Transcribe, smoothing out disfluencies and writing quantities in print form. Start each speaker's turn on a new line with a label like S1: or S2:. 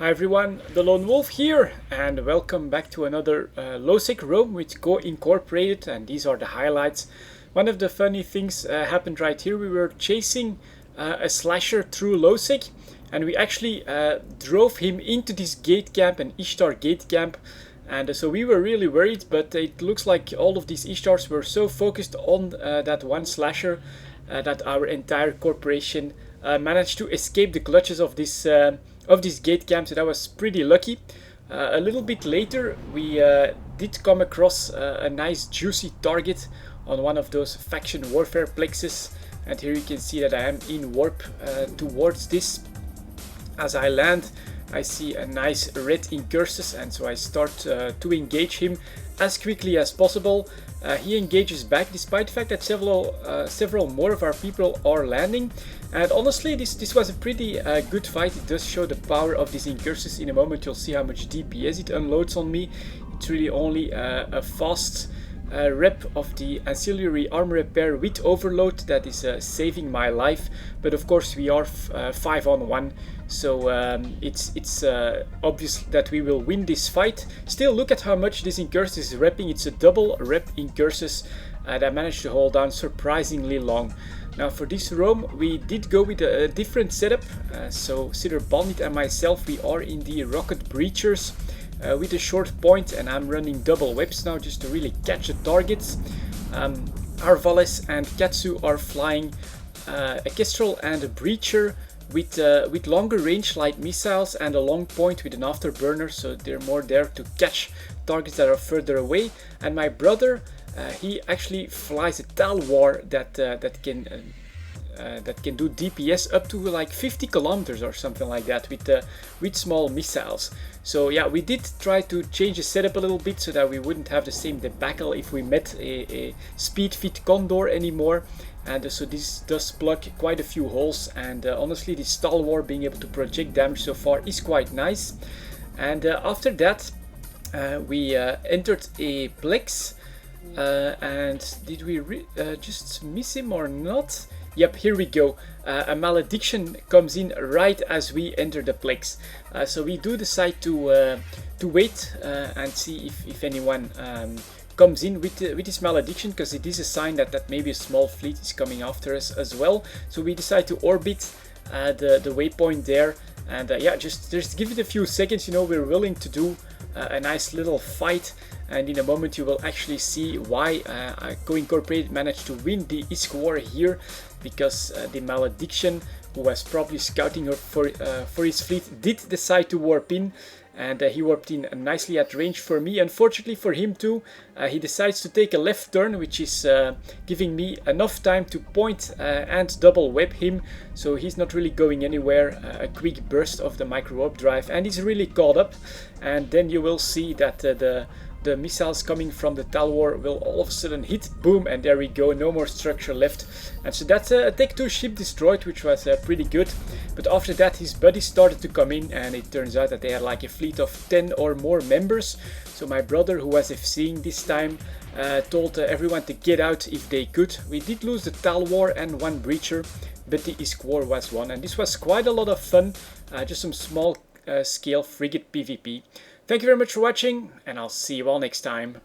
S1: Hi everyone, the Lone Wolf here, and welcome back to another lowsec roam with Go Incorporated, and these are the highlights. One of the funny things happened right here. We were chasing a slasher through lowsec, and we actually drove him into this gate camp, an Ishtar gate camp. And so we were really worried, but it looks like all of these Ishtars were so focused on that one slasher that our entire corporation managed to escape the clutches of this gate camp, so that was pretty lucky. A little bit later we did come across a nice juicy target on one of those faction warfare plexes, and here you can see that I am in warp towards this. As I land, I see a nice red incursus, and so I start to engage him as quickly as possible. He engages back despite the fact that several more of our people are landing. And honestly, this was a pretty good fight. It does show the power of this incursus. In a moment you'll see how much DPS it unloads on me. It's really only a fast rep of the ancillary armor repair with overload that is saving my life. But of course we are 5-on-1, so it's obvious that we will win this fight. Still, look at how much this incursus is repping. It's a double rep incursus that managed to hold down surprisingly long. Now for this roam we did go with a different setup. So Sitter Bandit and myself, we are in the rocket breachers with a short point, and I'm running double webs now just to really catch the targets. Our Valles and Katsu are flying a Kestrel and a breacher with longer range light missiles and a long point with an afterburner, so they're more there to catch targets that are further away. And my brother, he actually flies a Talwar that can do DPS up to like 50 kilometers or something like that with small missiles. So yeah, we did try to change the setup a little bit so that we wouldn't have the same debacle if we met a speed fit Condor anymore. And so this does plug quite a few holes, and honestly this Talwar being able to project damage so far is quite nice. And after that we entered a Plex, and did we just miss him or not? Yep, here we go. A malediction comes in right as we enter the Plex. So we do decide to wait and see if anyone comes in with this malediction, because it is a sign that maybe a small fleet is coming after us as well. So we decide to orbit the waypoint there, and yeah, just give it a few seconds. You know, we're willing to do a nice little fight, and in a moment you will actually see why Go Incorporated managed to win the ISK war here, because the malediction, who was probably scouting for his fleet, did decide to warp in. And he warped in nicely at range for me. Unfortunately for him too, he decides to take a left turn, which is giving me enough time to point and double web him, so he's not really going anywhere. A quick burst of the micro warp drive and he's really caught up, and then you will see that the missiles coming from the Talwar will all of a sudden hit, boom, and there we go, no more structure left. And so that's a Tech 2 ship destroyed, which was pretty good. But after that his buddies started to come in, and it turns out that they had like a fleet of 10 or more members. So my brother, who was FCing this time, told everyone to get out if they could. We did lose the Talwar and one breacher, but the ISK war was won, and this was quite a lot of fun. Just some small scale frigate PvP. Thank you very much for watching, and I'll see you all next time.